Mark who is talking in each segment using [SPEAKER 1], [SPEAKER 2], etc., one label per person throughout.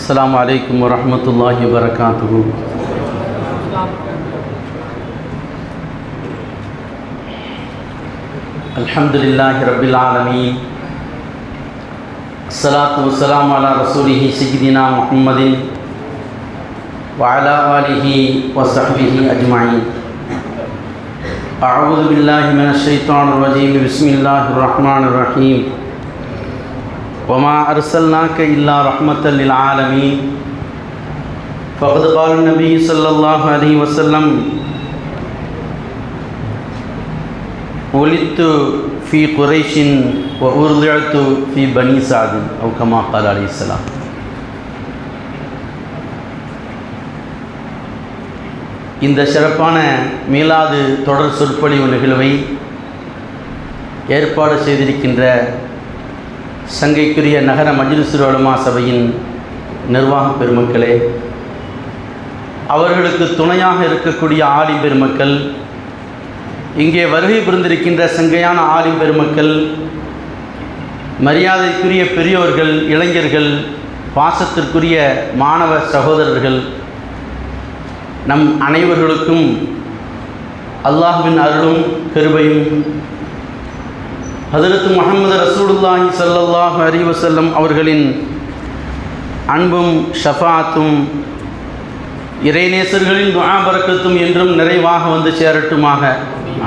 [SPEAKER 1] السلام عليكم ورحمة الله وبركاته. الحمد لله رب العالمين. الصلاة والسلام على رسوله سيدنا محمد وعلى آله وصحبه أجمعين. أعوذ بالله من الشيطان الرجيم. بسم الله الرحمن الرحيم. وما أرسلناك إلا رحمة للعالمين. فقد قال النبي صلى الله عليه وسلم: ولدت في قريش وأرضعت في بني سعد أو كما قال عليه السلام. இந்த சிறப்பான மீலாது தொடர் சொற்பொழிவு நிகழ்வை ஏற்பாடு செய்திருக்கின்ற சங்கைக்குரிய நகர மஜ்லிஸுல் உலமா சபையின் நிர்வாக பெருமக்களே, அவர்களுக்கு துணையாக இருக்கக்கூடிய ஆலிம் பெருமக்கள், இங்கே வருகை புரிந்திருக்கின்ற சங்கையான ஆலிம் பெருமக்கள், மரியாதைக்குரிய பெரியோர்கள், இளைஞர்கள், பாசத்திற்குரிய மாணவ சகோதரர்கள், நம் அனைவர்களுக்கும் அல்லாஹ்வின் அருளும் கிருபையும் ஹதரத் முஹம்மது ரசூலுல்லாஹி ஸல்லல்லாஹு அலைஹி வஸல்லம் அவர்களின் அன்பும் ஷஃபாத்தும் இறைநேசர்களின் துஆ பரக்கத்தும் என்றும் நிறைவாக வந்து சேரட்டுமாக.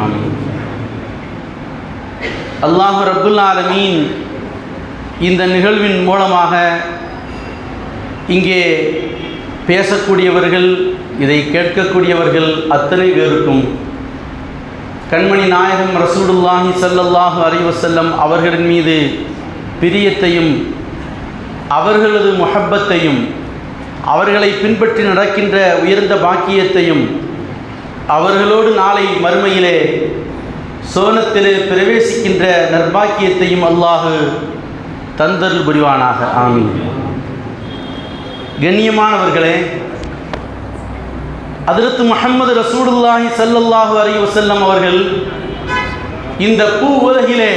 [SPEAKER 1] ஆமீன். அல்லாஹ் ரப்புல் ஆலமீன் இந்த நிகழ்வின் மூலமாக இங்கே பேசக்கூடியவர்கள், இதை கேட்கக்கூடியவர்கள் அத்தனை பேருக்கும் கண்மணி நாயகம் ரசூலுல்லாஹி ஸல்லல்லாஹு அலைஹி வஸல்லம் அவர்களின் மீது பிரியத்தையும் அவர்களது முஹப்பத்தையும் அவர்களை பின்பற்றி நடக்கின்ற உயர்ந்த பாக்கியத்தையும் அவர்களோடு நாளை மறுமையிலே சோனத்திலே பிரவேசிக்கின்ற நற்பாக்கியத்தையும் அல்லாஹ் தந்தருள் புரிவானாக. ஆமீன். கண்ணியமானவர்களே, ஹதரத் முஹம்மது ரசூலுல்லாஹி ஸல்லல்லாஹு அலைஹி வஸல்லம் அவர்கள் இந்த பூ உலகிலே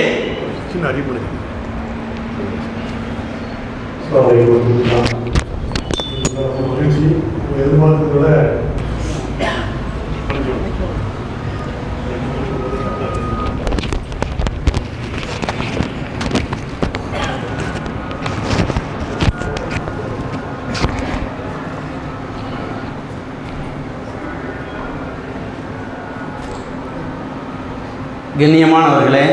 [SPEAKER 1] கண்ணியமானவர்களே,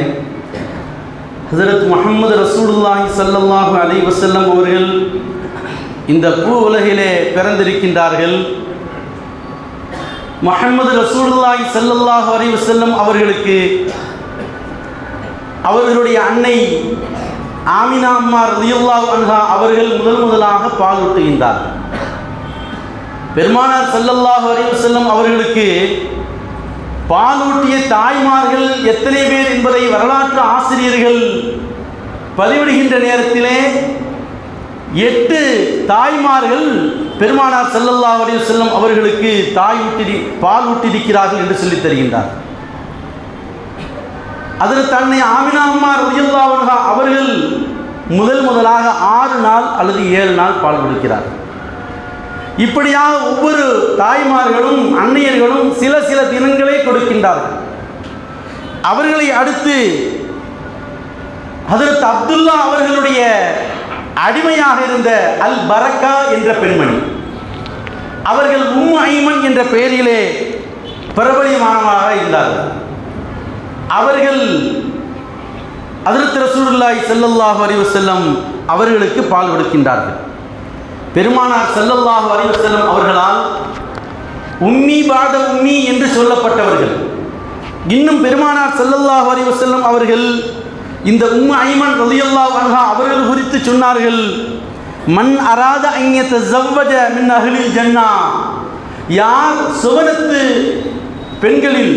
[SPEAKER 1] ஹதரத் முஹம்மது ரசூலுல்லாஹி ஸல்லல்லாஹு அலைஹி வஸல்லம் அவர்கள் இந்த பூ உலகிலே பிறந்திருக்கின்றார்கள். முஹம்மது ரசூலுல்லாஹி ஸல்லல்லாஹு அலைஹி வஸல்லம் அவர்களுக்கு அவர்களுடைய அன்னை ஆமினா அம்மா ரலியல்லாஹு அன்ஹா அவர்கள் முதலாக பால் ஊட்டுகின்றார்கள். பெருமானார் ஸல்லல்லாஹு அலைஹி வஸல்லம் அவர்களுக்கு பாலூட்டிய தாய்மார்கள் எத்தனை பேர் என்பதை வரலாற்று ஆசிரியர்கள் பதிவிடுகின்ற நேரத்திலே 8 தாய்மார்கள் பெருமானார் ஸல்லல்லாஹு அலைஹி வஸல்லம் அவர்களுக்கு பால் ஊட்டியிருக்கிறார்கள் என்று சொல்லித் தருகின்றார். அதில் தன்னை ஆமினா அம்மா ரலியல்லாஹு அன்ஹா அவர்கள் முதலாக 6 நாள் அல்லது 7 நாள் பால் கொடுக்கிறார்கள். இப்படியாக ஒவ்வொரு தாய்மார்களும் அன்னையர்களும் சில தினங்களே கொடுக்கின்றார்கள். அவர்களை அடுத்து ஹதரத் அப்துல்லா அவர்களுடைய அடிமையாக இருந்த அல் பரக்கா என்ற பெண்மணி, அவர்கள் உம்மு ஐமன் என்ற பெயரிலே பிரபலியமானவராக இருந்தார்கள். அவர்கள் ஹதரத் ரசூலுல்லாஹி ஸல்லல்லாஹு அலைஹி வஸல்லம் அவர்களுக்கு பால் கொடுக்கின்றார்கள். பெருமானார் ஸல்லல்லாஹு அலைஹி வஸல்லம் அவர்களால் உம்மி பாத உம்மி என்று சொல்லப்பட்டவர்கள். இன்னும் பெருமானார் ஸல்லல்லாஹு அலைஹி வஸல்லம் அவர்கள் இந்த உம்மு ஐமன் ரலியல்லாஹு அன்ஹா அவர்கள் குறித்து சொன்னார்கள்: மன் அராத அன் யதஸவ்வஜ மின் அஹ்லில் ஜன்னா, யார் சுவனத்து பெண்களில்,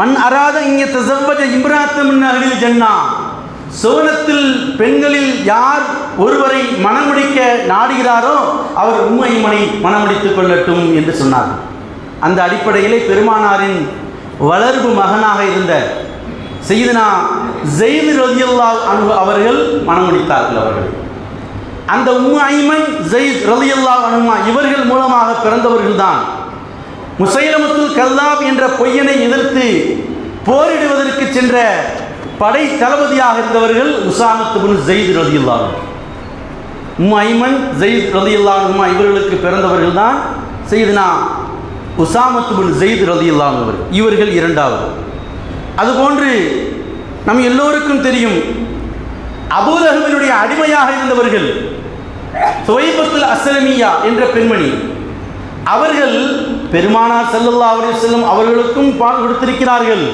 [SPEAKER 1] மன் அராத அன் யதஸவ்வஜ இம்ராத்த மின் அஹ்லில் ஜன்னா, சுவனத்தில் பெண்களில் யார் ஒருவரை மணமுடிக்க நாடுகிறாரோ அவர் உம்மு ஐமனை மணமுடித்துக் கொள்ளட்டும் என்று சொன்னார். அந்த அடிப்படையிலே பெருமானாரின் வளர்ப்பு மகனாக இருந்த சையதுனா ஸைத் ரலியல்லாஹு அன்ஹு அவர்கள் மணமுடித்தார்கள். அவர்கள் அந்த உம்மு ஐமன் ஸைத் ரலியல்லாஹு அன்ஹுமா இவர்கள் மூலமாக பிறந்தவர்கள்தான் முஸைலமத்துல் கல்லாப் என்ற பொய்யனை எதிர்த்து போரிடுவதற்கு சென்ற படை தளபதியாக இருந்தவர்கள் உஸாமத் இப்னு ஸைத் ரலியல்லாஹு அன்ஹு. உம்மு ஐமன் ஸைத் ரலியல்லாஹு அன்ஹுமா இவர்களுக்கு பிறந்தவர்கள் தான் சையதுனா உஸாமத் இப்னு ஸைத் ரலியல்லாஹு அன்ஹு. இவர்கள் இரண்டாவது. அதுபோன்று நம் எல்லோருக்கும் தெரியும், அபூலஹபினுடைய அடிமையாக இருந்தவர்கள் சுவைபத்துல் அஸ்லமியா என்ற பெண்மணி, அவர்கள் பெருமானார் ஸல்லல்லாஹு அலைஹி வஸல்லம் அவர்களுக்கும் பால் கொடுத்திருக்கிறார்கள்.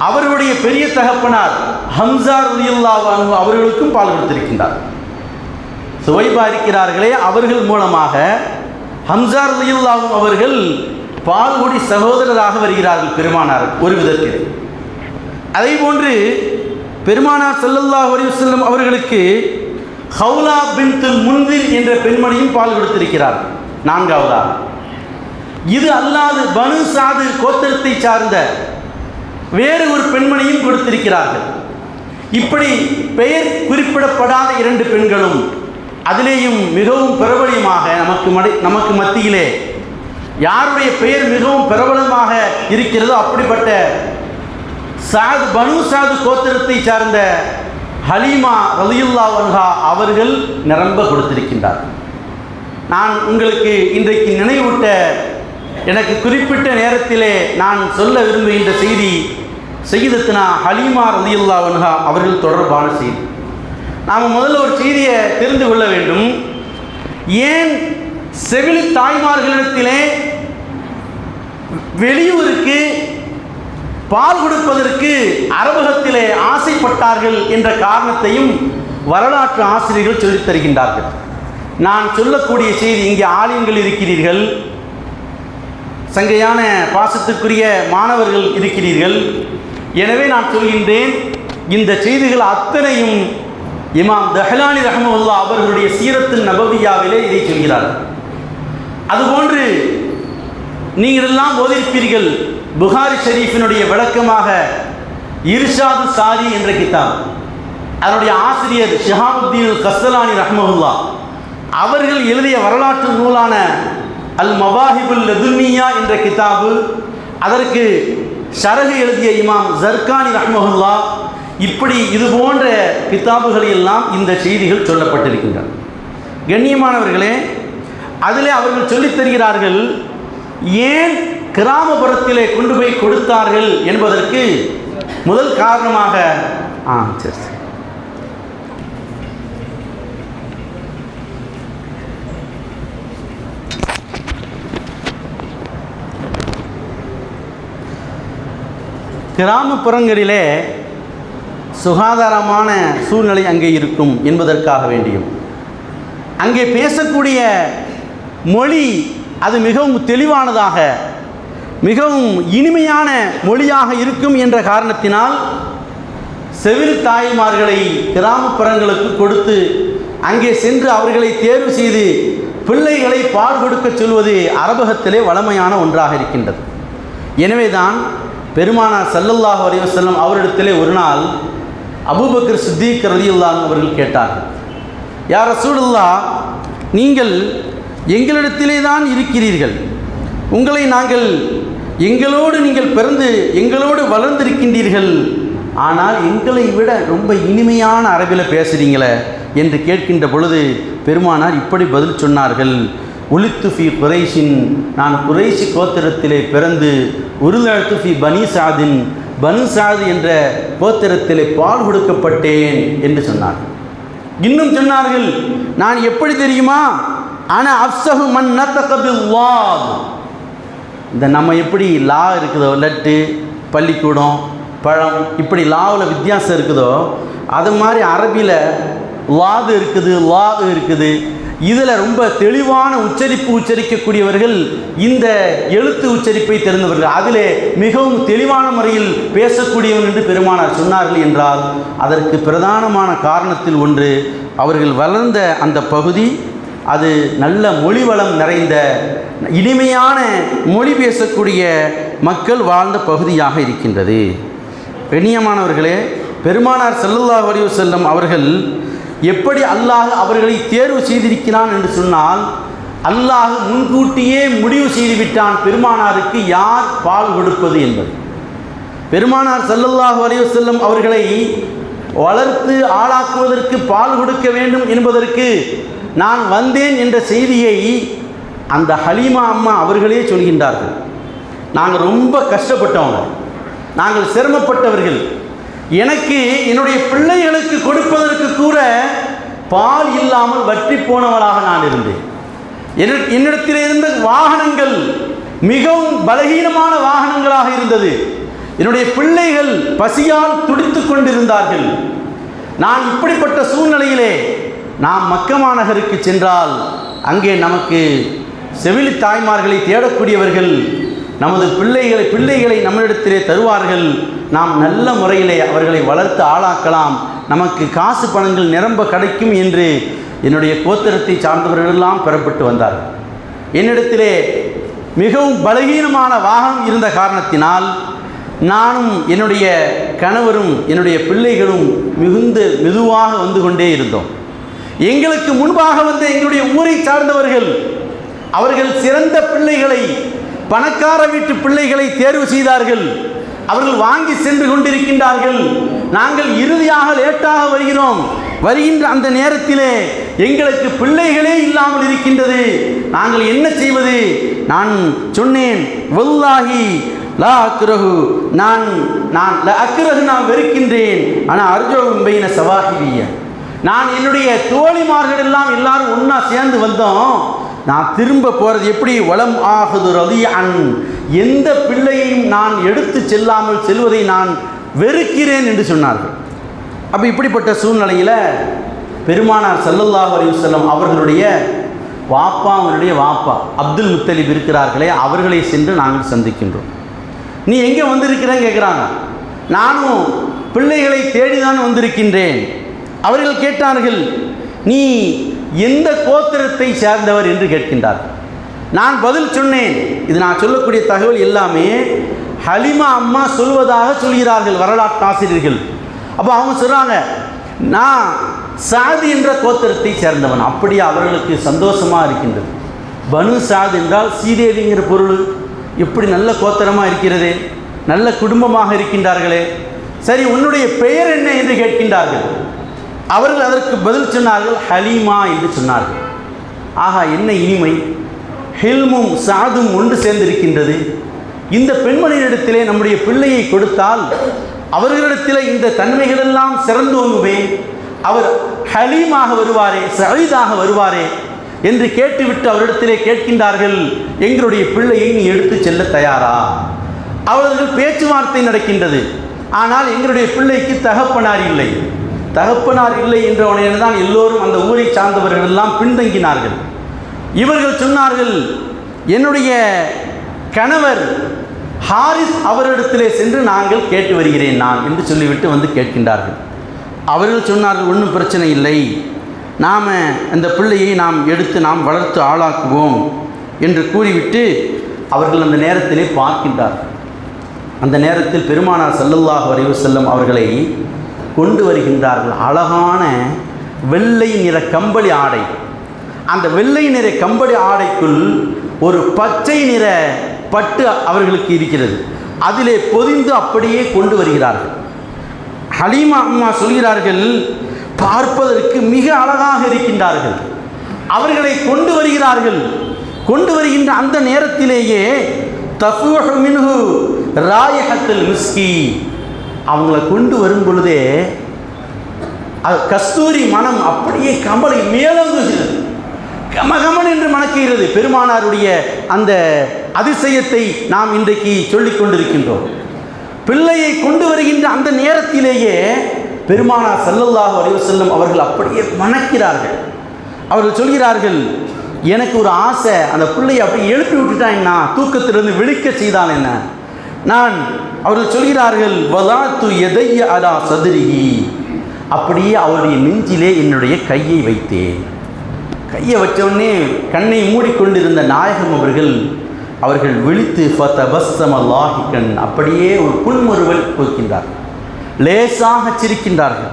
[SPEAKER 1] அவர்களுடைய பெரிய தகப்பனார் ஹம்ஸா ரலியல்லாஹு அன்ஹு அவர்களுக்கும் பால் கொடுத்திருக்கின்றார். சுவைபா இருக்கிறார்களே, அவர்கள் மூலமாக ஹம்ஸா ரலியல்லாஹு அன்ஹு அவர்கள் பால்குடி சகோதரராக வருகிறார்கள் பெருமானார் ஒரு விதத்தில். அதே போன்று பெருமானார் ஸல்லல்லாஹு அலைஹி வஸல்லம் அவர்களுக்கு ஹவுலா பின்துல் முன்திர் என்ற பெண்மணியும் பால் கொடுத்திருக்கிறார் நான்காவதாக. இது அல்லாது பனு சாது கோத்திரத்தை சார்ந்த வேறு ஒரு பெண்மணியும் கொடுத்திருக்கிறார்கள். இப்படி பெயர் குறிப்பிடப்படாத இரண்டு பெண்களும், அதிலேயும் மிகவும் பிரபலமாக நமக்கு மத்தியிலே யாருடைய பெயர் மிகவும் பிரபலமாக இருக்கிறதோ அப்படிப்பட்ட பனு சாது கோத்திரத்தை சார்ந்த ஹலீமா ரலியல்லாஹு அன்ஹா அவர்கள் நிரம்ப கொடுத்திருக்கின்றார். நான் உங்களுக்கு இன்றைக்கு நினைவூட்ட எனக்கு குறிப்பிட்ட நேரத்திலே நான் சொல்ல விரும்புகின்ற செய்தி சய்யிதத்துனா ஹலீமா ரலியல்லாஹு அன்ஹா அவர்கள் தொடர்பான செய்தி. நாம் முதல்ல ஒரு செய்தியை தெரிந்து கொள்ள வேண்டும். ஏன் செவிலி தாய்மார்களிடத்திலே வெளியூருக்கு பால் கொடுப்பதற்கு அரபகத்திலே ஆசைப்பட்டார்கள் என்ற காரணத்தையும் வரலாற்று ஆசிரியர்கள் சொல்லித் தருகின்றார்கள். நான் சொல்லக்கூடிய செய்தி, இங்கே ஆலிம்கள் இருக்கிறீர்கள், சங்கையான பாசத்துக்குரிய மாணவர்கள் இருக்கிறீர்கள். எனவே நான் சொல்கின்றேன், இந்த செய்திகள் அத்தனையும் இமாம் தஹ்லானி ரஹ்மத்துல்லாஹ் அவர்களுடைய சீரத்துன் நபவியாவிலே இதை சொல்கிறார்கள். அதுபோன்று நீங்கள் எல்லாம் ஓதியிருப்பீர்கள், புகாரி ஷரீஃபினுடைய விளக்கமாக இர்ஷாது சாரி என்ற கிதாப், அதனுடைய ஆசிரியர் ஷிஹாபுத்தீன் கஸ்ஸலானி ரஹ்மத்துல்லாஹ் அவர்கள் எழுதிய வரலாற்று நூலான அல் மவாஹிபுல் லதுன்னியா என்ற கிதாபு, அதற்கு ஷரஹ் எழுதிய இமாம் ஜர்கானி ரஹ்மத்துல்லாஹ், இப்படி இது போன்ற கிதாபுகளில் எல்லாம் இந்த செய்திகள் சொல்லப்பட்டிருக்கின்றன. கண்ணியமானவர்களே, அதிலே அவர்கள் சொல்லித் தருகிறார்கள், ஏன் கிராமப்புறத்திலே கொண்டு போய் கொடுத்தார்கள் என்பதற்கு முதல் காரணமாக சரி கிராமப்புறங்களிலே சுகாதாரமான சூழ்நிலை அங்கே இருக்கும் என்பதற்காக வேண்டியும், அங்கே பேசக்கூடிய மொழி அது மிகவும் தெளிவானதாக மிகவும் இனிமையான மொழியாக இருக்கும் என்ற காரணத்தினால் செவிலி தாய்மார்களை கிராமப்புறங்களுக்கு கொடுத்து அங்கே சென்று அவர்களை தேர்வு செய்து பிள்ளைகளை பால் கொடுக்க சொல்வது அரபகத்திலே வழமையான ஒன்றாக இருக்கின்றது. எனவேதான் பெருமானார் ஸல்லல்லாஹு அலைஹி வஸல்லம் அவரிடத்திலே ஒரு நாள் அபூபக்கர் சித்திக் ரலியல்லாஹு அன்ஹு அவர்கள் கேட்டார்கள், யா ரசூலுல்லாஹ், நீங்கள் எங்களிடத்திலே தான் இருக்கிறீர்கள், உங்களை நாங்கள் எங்களோடு நீங்கள் பிறந்து எங்களோடு வளர்ந்திருக்கின்றீர்கள், ஆனால் எங்களை விட ரொம்ப இனிமையான அரபில் பேசுகிறீங்களே என்று கேட்கின்ற பொழுது பெருமானார் இப்படி பதில் சொன்னார்கள், உலித்து ஃபி குரைஷின், நான் குரைஷி கோத்திரத்திலே பிறந்து, உருளத்து ஃபி பனி சாதின், பனு சாது என்ற கோத்திரத்திலே பால் கொடுக்கப்பட்டேன் என்று சொன்னார்கள். இன்னும் சொன்னார்கள், நான் எப்படி தெரியுமா, ஆனால் அஃப்ஸஹு மன் நதக பில்லாஹ், இந்த நம்ம எப்படி லா இருக்குதோ, லட்டு, பள்ளிக்கூடம், பழம், இப்படி லாவில் வித்தியாசம் இருக்குதோ, அது மாதிரி அரபியில் லாது இருக்குது, லா இருக்குது. இதில் ரொம்ப தெளிவான உச்சரிப்பு உச்சரிக்கக்கூடியவர்கள் இந்த எழுத்து உச்சரிப்பை தெரிந்தவர்கள், அதிலே மிகவும் தெளிவான முறையில் பேசக்கூடியவன் என்று பெருமானார் சொன்னார்கள் என்றால் அதற்கு பிரதானமான காரணத்தில் ஒன்று, அவர்கள் வளர்ந்த அந்த பகுதி அது நல்ல மொழி வளம் நிறைந்த இனிமையான மொழி பேசக்கூடிய மக்கள் வாழ்ந்த பகுதியாக இருக்கின்றது. கண்ணியமானவர்களே, பெருமானார் ஸல்லல்லாஹு அலைஹி வஸல்லம் அவர்கள் எப்படி அல்லாஹ் அவர்களை தேர்வு செய்திருக்கிறான் என்று சொன்னால், அல்லாஹ் முன்கூட்டியே முடிவு செய்துவிட்டான் பெருமானாருக்கு யார் பால் கொடுப்பது என்பது. பெருமானார் ஸல்லல்லாஹு அலைஹி வஸல்லம் அவர்களை வளர்த்து ஆளாக்குவதற்கு பால் கொடுக்க வேண்டும் என்பதற்கு நான் வந்தேன் என்ற செய்தியை அந்த ஹலீமா அம்மா அவர்களே சொல்கின்றார்கள். நாங்கள் ரொம்ப கஷ்டப்பட்டவங்க, நாங்கள் சிரமப்பட்டவர்கள், எனக்கு என்னுடைய பிள்ளைகளுக்கு கொடுப்பதற்கு கூட பால் இல்லாமல் வற்றி போனவளாக நான் இருந்தேன். என்னிடத்தில் இருந்த வாகனங்கள் மிகவும் பலகீனமான வாகனங்களாக இருந்தது. என்னுடைய பிள்ளைகள் பசியால் துடித்து கொண்டிருந்தார்கள். நான் இப்படிப்பட்ட சூழ்நிலையிலே நாம் மக்கா மாநகருக்கு சென்றால் அங்கே நமக்கு செவிலி தாய்மார்களை தேடக்கூடியவர்கள் நமது பிள்ளைகளை நம்மிடத்திலே தருவார்கள். நாம் நல்ல முறையிலே அவர்களை வளர்த்து ஆளாக்கலாம், நமக்கு காசு பணங்கள் நிரம்ப கிடைக்கும் என்று என்னுடைய கோத்திரத்தை சார்ந்தவர்களெல்லாம் பெறப்பட்டு வந்தார்கள். என்னிடத்திலே மிகவும் பலகீனமான வாகனம் இருந்த காரணத்தினால் நானும் என்னுடைய கணவரும் என்னுடைய பிள்ளைகளும் மிகுந்த மெதுவாக வந்து கொண்டே இருந்தோம். எங்களுக்கு முன்பாக வந்த எங்களுடைய ஊரை சார்ந்தவர்கள் அவர்கள் சிறந்த பிள்ளைகளை, பணக்கார வீட்டு பிள்ளைகளை தேர்வு செய்தார்கள். அவர்கள் வாங்கி சென்று கொண்டிருக்கின்றார்கள். நாங்கள் இறுதியாக லேட்டாக வருகின்ற அந்த நேரத்திலே எங்களுக்கு பிள்ளைகளே இல்லாமல் இருக்கின்றது. நாங்கள் என்ன செய்வது? நான் சொன்னேன், வல்லாஹி லா அக்ரஹு, நான் வெறுக்கின்றேன். ஆனால் அர்ஜோவும் பைன சவாஹிவிய, நான் என்னுடைய தோழிமார்கள் எல்லாம் எல்லாரும் ஒன்றா சேர்ந்து வந்தோம். நான் திரும்ப போகிறது எப்படி? வலம் ஆகுது ரலியன், எந்த பிள்ளையையும் நான் எடுத்து செல்லாமல் செல்வதை நான் வெறுக்கிறேன் என்று சொன்னார்கள். அப்போ இப்படிப்பட்ட சூழ்நிலையில் பெருமானார் ஸல்லல்லாஹு அலைஹி வஸல்லம் அவர்களுடைய வாப்பா அப்துல் முத்தலிப் இருக்கிறார்களே, அவர்களை சென்று நாங்கள் சந்திக்கின்றோம். நீ எங்கே வந்திருக்கிறேன்னு கேட்குறாங்க. நானும் பிள்ளைகளை தேடிதான் வந்திருக்கின்றேன். அவர்கள் கேட்டார்கள், நீ எந்த கோத்திரத்தை சேர்ந்தவர் என்று கேட்கின்றார். நான் பதில் சொன்னேன். இது நான் சொல்லக்கூடிய தகவல் எல்லாமே ஹலிமா அம்மா சொல்வதாக சொல்கிறார்கள் வரலாற்று ஆசிரியர்கள். அப்போ அவங்க சொல்கிறாங்க, நான் சாதி என்ற கோத்திரத்தை சேர்ந்தவன். அப்படியே அவர்களுக்கு சந்தோஷமாக இருக்கின்றது. பனு சாத் என்றால் சீதேவிங்கிற பொருள். எப்படி நல்ல கோத்திரமாக இருக்கிறதே, நல்ல குடும்பமாக இருக்கின்றார்களே. சரி, உன்னுடைய பெயர் என்ன என்று கேட்கின்றார்கள். அவர்கள் அதற்கு பதில் சொன்னார்கள், ஹலீமா என்று சொன்னார்கள். ஆகா, என்ன இனிமை! ஹில்மும் சாதும் ஒன்று சேர்ந்திருக்கின்றது. இந்த பெண்மணியிடத்திலே நம்முடைய பிள்ளையை கொடுத்தால் அவர்களிடத்தில் இந்த தன்மைகளெல்லாம் சிறந்தோங்குவே, அவர் ஹலீமாக வருவாரே, சயீதாக வருவாரே என்று கேட்டுவிட்டு அவரிடத்திலே கேட்கின்றார்கள், எங்களுடைய பிள்ளையை நீ எடுத்து செல்ல தயாரா? அவர்கள் பேச்சுவார்த்தை நடக்கின்றது. ஆனால் எங்களுடைய பிள்ளைக்கு தகப்பனார் இல்லை. தகப்பனார் இல்லை என்றவனையில் தான் எல்லோரும் அந்த ஊரை சார்ந்தவர்கள் எல்லாம் பின்தங்கினார்கள். இவர்கள் சொன்னார்கள், என்னுடைய கணவர் ஹாரிஸ் அவரிடத்திலே சென்று நாங்கள் கேட்டு வருகிறேன் நான் என்று சொல்லிவிட்டு வந்து கேட்கின்றார்கள். அவர்கள் சொன்னார்கள், ஒன்றும் பிரச்சனை இல்லை, நாம் அந்த பிள்ளையை நாம் எடுத்து நாம் வளர்த்து ஆளாக்குவோம் என்று கூறிவிட்டு அவர்கள் அந்த நேரத்திலே பார்க்கின்றார்கள். அந்த நேரத்தில் பெருமானார் ஸல்லல்லாஹு அலைஹி வஸல்லம் அவர்களை கொண்டு வருகின்றார்கள். அழகான வெள்ளை நிற கம்பளி ஆடை. அந்த வெள்ளை நிற கம்பளி ஆடைக்குள் ஒரு பச்சை நிற பட்டு அவர்களுக்கு இருக்கிறது. அதிலே பொதிந்து அப்படியே கொண்டு வருகிறார்கள். ஹலீமா அம்மா சொல்கிறார்கள், பார்ப்பதற்கு மிக அழகாக இருக்கின்றார்கள். அவர்களை கொண்டு வருகிறார்கள். கொண்டு வருகின்ற அந்த நேரத்திலேயே தஃபூஹு மின்ஹு ராயிஹத்துல் மிஸ்கி, அவங்கள கொண்டு வரும் பொழுதே கஸ்தூரி மனம் அப்படியே கம்பளை மேலங்குகிறது, கமகமன் என்று மணக்குகிறது. பெருமானாருடைய அந்த அதிசயத்தை நாம் இன்றைக்கு சொல்லிக் கொண்டிருக்கின்றோம். பிள்ளையை கொண்டு வருகின்ற அந்த நேரத்திலேயே பெருமானார் ஸல்லல்லாஹு அலைஹி வஸல்லம் அவர்கள் அப்படியே மணக்கிறார்கள். அவர்கள் சொல்கிறார்கள், எனக்கு ஒரு ஆசை, அந்த பிள்ளையை அப்படியே எழுப்பி விட்டுட்டான், நான் தூக்கத்திலிருந்து விழிக்க செய்தான் என்ன நான். அவர்கள் சொல்கிறார்கள், வலாத்து எதைய அலா சதுரிஹி, அப்படியே அவருடைய நெஞ்சிலே என்னுடைய கையை வைத்தேன். கையை வச்சவுடனே கண்ணை மூடிக்கொண்டிருந்த நாயகம் அவர்கள் விழித்து ஃபதபஸ்ஸம லாஹிகன், அப்படியே ஒரு புன்முறுவல் போக்கின்றார், லேசாக சிரிக்கின்றார்கள்.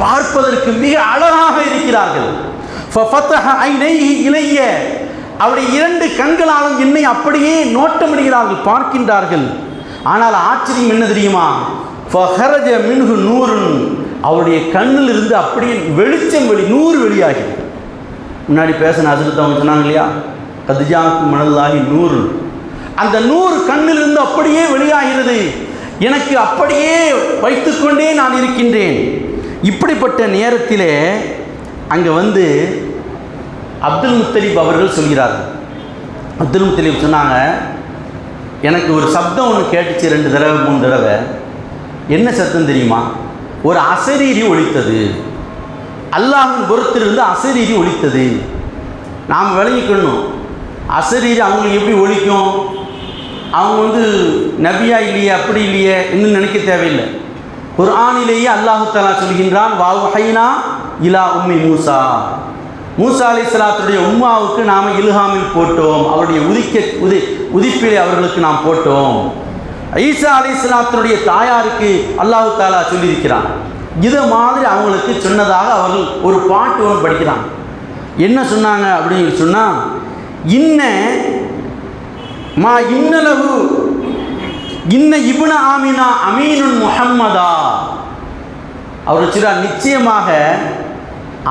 [SPEAKER 1] பார்ப்பதற்கு மிக அழகாக இருக்கிறார்கள். அவருடைய 2 கண்களாலும் என்னை அப்படியே நோட்டமிடுகிறார்கள், பார்க்கின்றார்கள். ஆனால் ஆச்சரியம் என்ன தெரியுமா? அவருடைய கண்ணில் இருந்து அப்படியே வெளிச்சம் நூறு வெளியாகி. முன்னாடி பேசின அசுரத்தவங்க சொன்னாங்க இல்லையா, கதிஜாக்கு மனதாகி 100, அந்த 100 கண்ணிலிருந்து அப்படியே வெளியாகிறது. எனக்கு அப்படியே வைத்துக்கொண்டே நான் இருக்கின்றேன். இப்படிப்பட்ட நேரத்திலே அங்கே வந்து அப்துல் முத்தலிப் அவர்கள் சொல்கிறார்கள். அப்துல் முத்தலிப் சொன்னாங்க, எனக்கு ஒரு சப்தம் ஒன்று கேட்டுச்சு 2 தடவை 3 தடவை. என்ன சத்தம் தெரியுமா? ஒரு அசரீரி ஒலித்தது. அல்லாஹ்வின் புறத்திலிருந்து அசரீரி ஒலித்தது. நாம் விளங்கிக்கணும், அசரீரி அவங்களுக்கு எப்படி ஒலிக்கும்? அவங்க வந்து நபியா இல்லையே, அப்படி இல்லையே இன்னும் நினைக்க தேவையில்லை. குர்ஆனிலேயே அல்லாஹு தஆலா சொல்கின்றான், வஹைனா இலா உம்மி மூசா, மூசா அலைஹிஸ்ஸலாத்துடைய உம்மாவுக்கு நாம் இல்ஹாமில் போட்டோம், அவருடைய உதிப்பிலே அவர்களுக்கு நாம் போட்டோம். ஈசா அலைஹிஸ்ஸலாத்துடைய தாயாருக்கு அல்லாஹு தஆலா சொல்லியிருக்கிறான். இது மாதிரி அவங்களுக்கு சொன்னதாக அவர்கள் ஒரு பாட்டு ஒன்று படிக்கிறாங்க. என்ன சொன்னாங்க அப்படின்னு சொன்னால், இன்ன இப்ன ஆமினா அமீனுன் முஹம்மதா. அவர் சொல்றார், நிச்சயமாக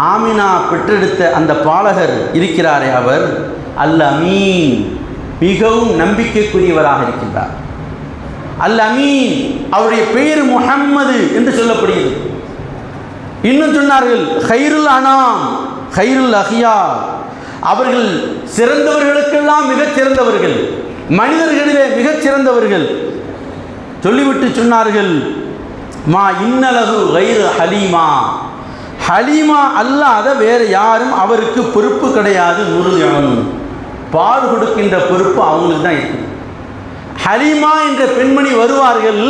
[SPEAKER 1] ஆமினா பெற்றெடுத்த அந்த பாலகர் இருக்கிறாரே, அவர் அல் அமீன், மிகவும் நம்பிக்கைக்குரியவராக இருக்கின்றார். அல் அமீன், அவருடைய பெயர் முஹம்மது என்று சொல்லப்படுகிறது. இன்னும் சொன்னார்கள், ஹைருல் அனாம் ஹைருல் அஹியா, அவர்கள் சிறந்தவர்களுக்கெல்லாம் மிகச் சிறந்தவர்கள், மனிதர்களிலே மிகச் சிறந்தவர்கள். சொல்லிவிட்டு சொன்னார்கள், மா இன்னலகு கைரு ஹலீமா, ஹலீமா அல்லாத வேறு யாரும் அவருக்கு பொறுப்பு கிடையாது. முருகன், பால் கொடுக்கின்ற பொறுப்பு அவங்களுக்கு தான் இருக்குது. ஹலீமா என்ற பெண்மணி வருவார்கள்,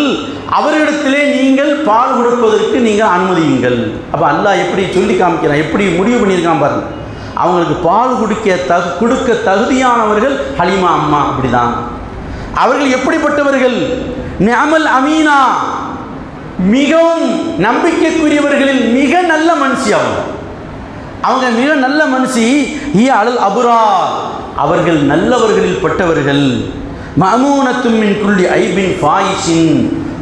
[SPEAKER 1] அவரிடத்திலே நீங்கள் பால் கொடுப்பதற்கு நீங்கள் அனுமதியுங்கள். அப்போ அல்லாஹ் எப்படி சொல்லி காமிக்கிறான், எப்படி முடிவு பண்ணியிருக்கான் பாருங்க. அவங்களுக்கு பால் கொடுக்க தகுதியானவர்கள் ஹலீமா அம்மா. அப்படிதான் அவர்கள் எப்படிப்பட்டவர்கள்? நிஅமல் அமீனா, மிகவும் நம்பிக்கைக்குரியவர்களில் மிக நல்ல மனுஷி. அவங்க மிக நல்ல மனுஷி. ஹிய அலல் அபுரார், அவர்கள் நல்லவர்களில் பட்டவர்கள். மஅமூனத்தும் மின் குல்லி ஐபின் ஃபாயிஷின்,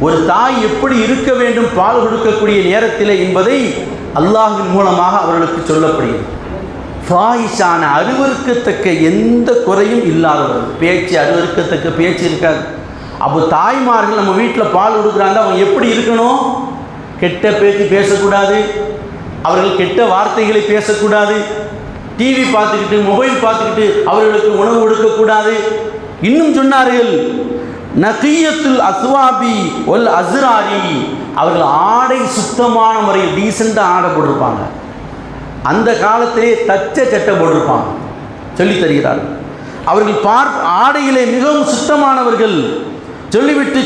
[SPEAKER 1] ஒரு தாய் எப்படி இருக்க வேண்டும் பால் கொடுக்கக்கூடிய நேரத்தில் என்பதை அல்லாஹ்வின் மூலமாக அவர்களுக்கு சொல்லப்படுகிறது. ஃபாயிஷான, அருவருக்கத்தக்க எந்த குறையும் இல்லாதவர்கள். பேச்சு, அருவருக்கத்தக்க பேச்சு இருக்காது. அப்போ தாய்மார்கள் நம்ம வீட்டில் பால் கொடுக்குறாங்க, அவங்க எப்படி இருக்கணும்? கெட்ட பேச்சு பேசக்கூடாது, அவர்கள் கெட்ட வார்த்தைகளை பேசக்கூடாது, டிவி பார்த்துக்கிட்டு மொபைல் பார்த்துக்கிட்டு அவர்களுக்கு உணவு கொடுக்கக்கூடாது. இன்னும் சொன்னார்கள், நகியத்துல் அஸ்வாபி ஒல் அஸ்ராரி, அவர்கள் ஆடை சுத்தமான முறையில் டீசெண்டாக ஆடை போட்டிருப்பாங்க. அந்த காலத்திலே தச்ச சட்டை போட்டிருப்பாங்க. சொல்லி தருகிறார்கள். அவர்கள் ஆடையிலே மிகவும் சுத்தமானவர்கள். சொல்லிவிட்டு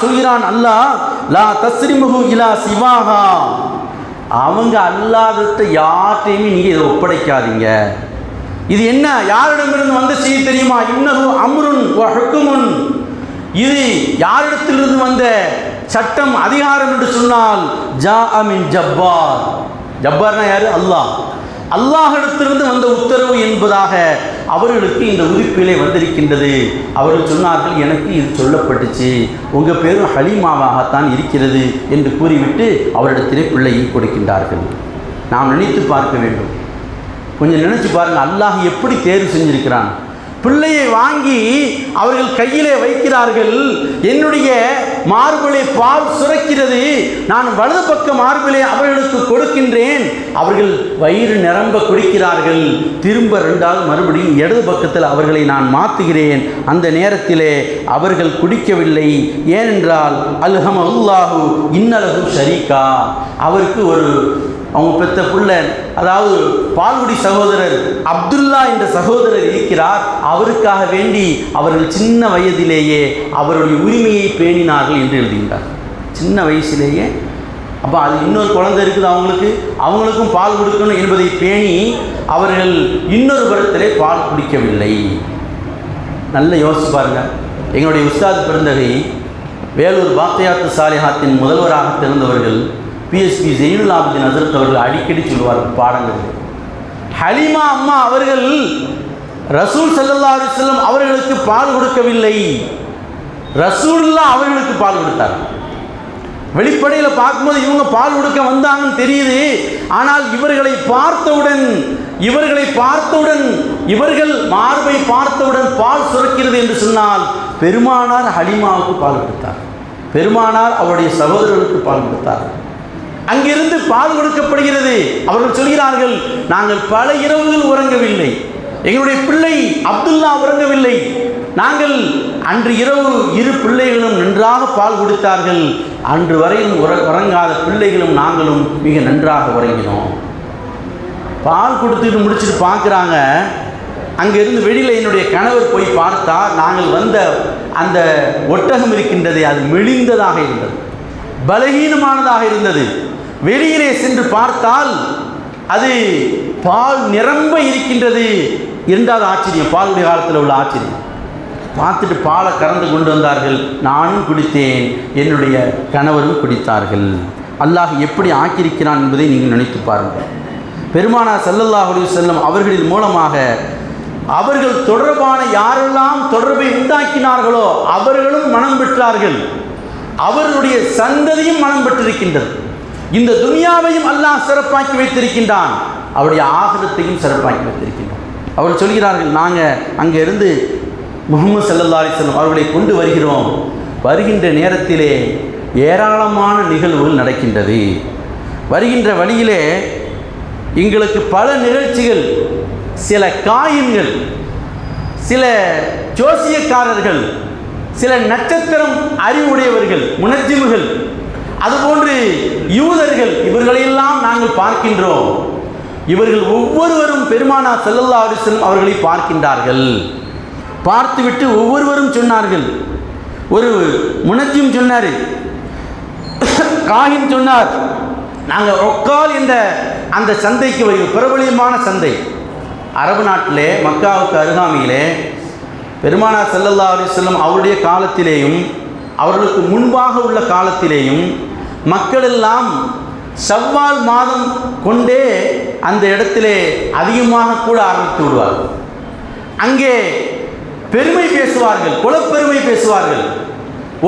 [SPEAKER 1] சொல்கிறான் அல்லாஹ், லா தஸ்ரிமுஹு இலா சிவாஹா, அவங்க அல்லாததை யார்ட்டையுமே நீங்கள் இதை ஒப்படைக்காதீங்க. இது என்ன, யாரிடமிருந்து வந்த செய்தி தெரியுமா? இன்னஹு அம்ருன் வ ஹுக்முன், இது யாரிடத்திலிருந்து வந்த சட்டம் அதிகாரம் என்று சொன்னால், ஜாஅ மின் ஜப்பார், ஜப்பார்னா யாரு? அல்லாஹ். அல்லாஹிடத்திலிருந்து வந்த உத்தரவு என்பதாக அவர்களுக்கு இந்த உதிப்பிலே வந்திருக்கின்றது. அவர்கள் சொன்னார்கள், எனக்கு இது சொல்லப்பட்டுச்சு, உங்கள் பேரும் ஹலீமாவாகத்தான் இருக்கிறது என்று கூறிவிட்டு அவரிடத்திலே பிள்ளையை கொடுக்கின்றார்கள். நாம் நினைத்து பார்க்க வேண்டும். கொஞ்சம் நினைச்சு பாருங்கள், அல்லாஹ் எப்படி தேர்வு செஞ்சிருக்கிறான். பிள்ளையை வாங்கி அவர்கள் கையிலே வைக்கிறார்கள். என்னுடைய மார்பிலே பால் சுரக்கிறது, நான் வலது பக்க மார்பிலே அவர்களுக்கு கொடுக்கின்றேன். அவர்கள் வயிறு நிரம்ப குடிக்கிறார்கள். திரும்ப 2வது மறுபடியும் இடது பக்கத்தில் அவர்களை நான் மாற்றுகிறேன். அந்த நேரத்திலே அவர்கள் குடிக்கவில்லை. ஏனென்றால் அல்ஹமதுல்லாஹு இன்னலஹு ஷரீகா, அவருக்கு ஒரு அவங்க பெற்ற பிள்ளை, அதாவது பால்குடி சகோதரர் அப்துல்லா என்ற சகோதரர் இருக்கிறார். அவருக்காக வேண்டி அவர்கள் சின்ன வயதிலேயே அவருடைய உரிமையை பேணினார்கள் என்று எழுதுகின்றார். சின்ன வயசிலேயே. அப்போ அது இன்னொரு குழந்தை இருக்குது, அவங்களுக்கும் பால் கொடுக்கணும் என்பதை பேணி அவர்கள் இன்னொரு புறத்திலே பால் குடிக்கவில்லை. நல்ல யோசிச்சு பாருங்கள். எங்களுடைய உஸ்தாத் பெருந்தகை வேலூர் பாக்கியாத்து சாலிஹாத்தின் முதல்வராக திறந்தவர்கள் பிஎஸ்பி ஜெயினுல் ஆபிதீன் ஹஜ்ரத் அவர்கள் அடிக்கடி சொல்லுவார்கள் பாடங்கள். ஹலீமா அம்மா அவர்கள் ரசூல் ஸல்லல்லாஹு அலைஹி வஸல்லம் அவர்களுக்கு பால் கொடுக்கவில்லை, ரசூலுல்லாஹ் அவர்களுக்கு பால் கொடுத்தார். வெளிப்படையில் பார்க்கும்போது இவங்க பால் கொடுக்க வந்தாங்கன்னு தெரியுது. ஆனால் இவர்களை பார்த்தவுடன் இவர்கள் மார்பை பார்த்தவுடன் பால் சுரக்கிறது என்று சொன்னால் பெருமானார் ஹலீமாவுக்கு பால் கொடுத்தார், பெருமானார் அவருடைய சகோதரர்களுக்கு பால் கொடுத்தார். அங்கிருந்து பால் கொடுக்கப்படுகிறது. அவர்கள் சொல்கிறார்கள், நாங்கள் பல இரவுகள் உறங்கவில்லை, எங்களுடைய பிள்ளை அப்துல்லா உறங்கவில்லை, நாங்கள் அன்று இரவு இரு பிள்ளைகளும் நன்றாக பால் கொடுத்தார்கள், அன்று வரையும் உறங்காத பிள்ளைகளும் நாங்களும் மிக நன்றாக உறங்கினோம். பால் கொடுத்துட்டு முடிச்சுட்டு பார்க்குறாங்க. அங்கேருந்து வெளியில் என்னுடைய கணவர் போய் பார்த்தா நாங்கள் வந்த அந்த ஒட்டகம் இருக்கின்றது, அது மெலிந்ததாக இருந்தது, பலகீனமானதாக இருந்தது. வெளியிலே சென்று பார்த்தால் அது பால் நிரம்ப இருக்கின்றது என்றால் ஆச்சரியம், பாலுடைய காலத்தில் உள்ள ஆச்சரியம். பார்த்துட்டு பாலை கறந்து கொண்டு வந்தார்கள். நானும் குடித்தேன், என்னுடைய கணவரும் குடித்தார்கள். அல்லாஹ் எப்படி ஆக்கியிருக்கிறான் என்பதை நீங்கள் நினைத்து பாருங்கள். பெருமானார் ஸல்லல்லாஹு அலைஹி வஸல்லம் அவர்களின் மூலமாக அவர்கள் தொடர்பான யாரெல்லாம் தொடர்பை உண்டாக்கினார்களோ அவர்களும் மனம் பெற்றார்கள், அவர்களுடைய சந்ததியும் மனம் பெற்றிருக்கின்றது. இந்த துனியாவையும் அல்லாஹ் சிறப்பாக்கி வைத்திருக்கின்றான், அவருடைய ஆகிரத்தையும் சிறப்பாக்கி வைத்திருக்கின்றான். அவர்கள் சொல்கிறார்கள், நாங்கள் அங்கே இருந்து முஹம்மது ஸல்லல்லாஹு அலைஹி வஸல்லம் அவர்களை கொண்டு வருகிறோம், வருகின்ற நேரத்திலே ஏராளமான நிகழ்வுகள் நடக்கின்றது. வருகின்ற வழியிலே எங்களுக்கு பல நிகழ்ச்சிகள், சில காயின்கள், சில ஜோசியக்காரர்கள், சில நட்சத்திரம் அறிவுடையவர்கள், முனஜ்ஜிம்கள், அதுபோன்று யூதர்கள், இவர்களையெல்லாம் நாங்கள் பார்க்கின்றோம். இவர்கள் ஒவ்வொருவரும் பெருமானார் ஸல்லல்லாஹு அலைஹி வஸல்லம் அவர்களை பார்க்கின்றார்கள். பார்த்துவிட்டு ஒவ்வொருவரும் சொன்னார்கள். ஒரு முனஜ்ஜிம் சொன்னார், காஹின் சொன்னார், நாங்கள் ஒக்கால் என்ற அந்த சந்தைக்கு வருகிறோம், பிரபலியமான சந்தை அரபு நாட்டிலே மக்காவுக்கு அருகாமையிலே. பெருமானார் ஸல்லல்லாஹு அலைஹி வஸல்லம் அவருடைய காலத்திலேயும் அவர்களுக்கு முன்பாக உள்ள காலத்திலேயும் மக்கள் எல்லாம் ஷவ்வால் மாதம் கொண்டே அந்த இடத்திலே அதிகமாக கூட ஆரம்பித்து விடுவார்கள். அங்கே பெருமை பேசுவார்கள், குலப்பெருமை பேசுவார்கள்,